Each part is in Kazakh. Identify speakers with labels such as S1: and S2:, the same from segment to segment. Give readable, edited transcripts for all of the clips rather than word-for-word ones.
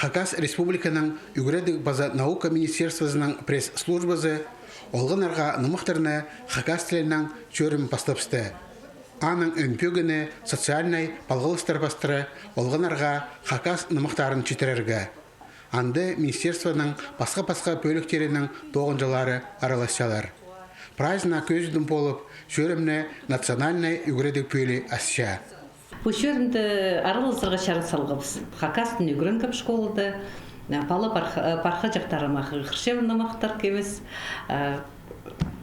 S1: Хакас Республиканың Үгредік база наука министерствосының пресс-службасы олғынарға нымықтырны Хакас тілінің чөрім бастапсты. Аның өнпөгіні социальный палғылыстар бастыры олғынарға Хакас нымықтарын четірерге. Анды министерствоның басқа-басқа бөліктерінің тоғынжылары араласалар. Праздна көздің болып, чөрімні национальный Үгредік пөлі асша.
S2: Бұл шөрімді аралысырға шары салғабыз. Хакастың үгірін көп школыды, палы парқа жақтарыма қыршевінді мақтар кеміз,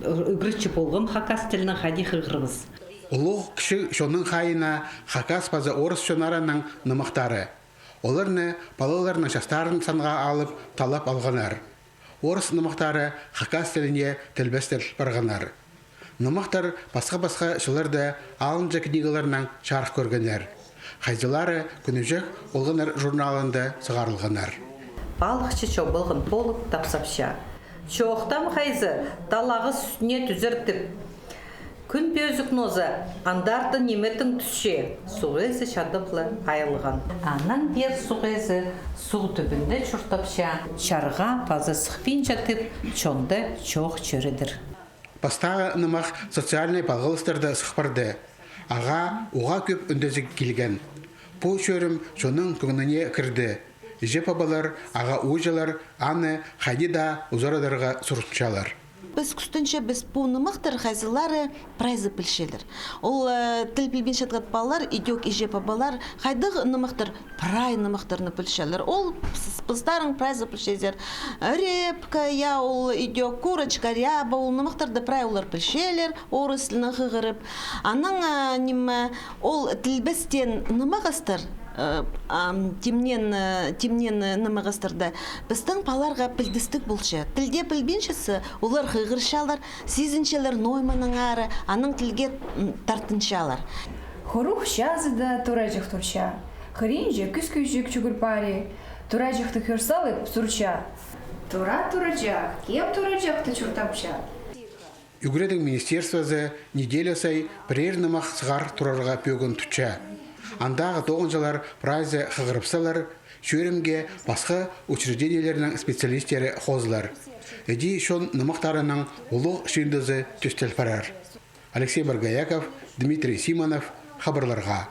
S2: үгірітші болғым Хакас тілінің қади қырғырбыз.
S1: Улуғ кіші шоның қайына Хакас база орыс шонараның нымақтары. Оларны палыларының шастарын санға алып талап алғанар. Орыс нымақтары Хакас тіліне тілбестер барғанар. Нымақтар басқа-басқа шылырды алынжа книгаларынан шарқ көргенер. Қайзылары күнүжек олғанар журналында сығарылғанар.
S2: Балықшы шо болғын болып тапсапша. Шоқтам қайзы талағы сүтіне түзіртіп. Күн пөзік нозы, андарды неметін түсше, суғезі шадықлы айылған. Анан бер суғезі су түбінде чұртапша, шарға базы сықпин жатып, чонды чоқ чөрідір.
S1: Бастағы нымақ социальный палғылыстарды сықпарды. Аға уға көп үндезік келген. Бұл шөрім соның күніне кірді. Жеп абалар, аға ұжалар, аны қайда ұзарадарға сұртшалар.
S3: Біз күстінші біз бұл нымақтар қайзылары прайзы пілшелер. Ол тіл білбен шатқат балар, идек ежеп абалар, қайдығы нымақтар прай нымақтарыны пілшелер. Ол пыздарын прайзы пілшезер. Репка, я ол идек курочка, ряба, ол нымақтарды прай олар пілшелер, орыслыны қығырып. Аның неме ол тілбестен нымағастар, темнен нымағастырды. Біздің паларға пілдістік болшы. Тілде пілбеншісі, олар қығыршалар, сезіншелер нойманың ары, аның тілге тартыншалар.
S4: Хорух шазыда турajық турча. Хыринже күз-күзжік чүгірпари. Турajықты көрсалып сурча. Турajақ, кеп турajықты чүртапша.
S1: Үгредік министерствосы неделя сай бірер нымақ сығар тұрарға пөгін түтча. Андағы тоғынжалар прайзы қығырыпсалар, шөрімге басқа учреждениялерінің специалистері қозылар. Эди шон нымақтарының ұлық шүйіндізі түстел парар. Алексей Баргаяков, Дмитрий Симонов, хабарларға.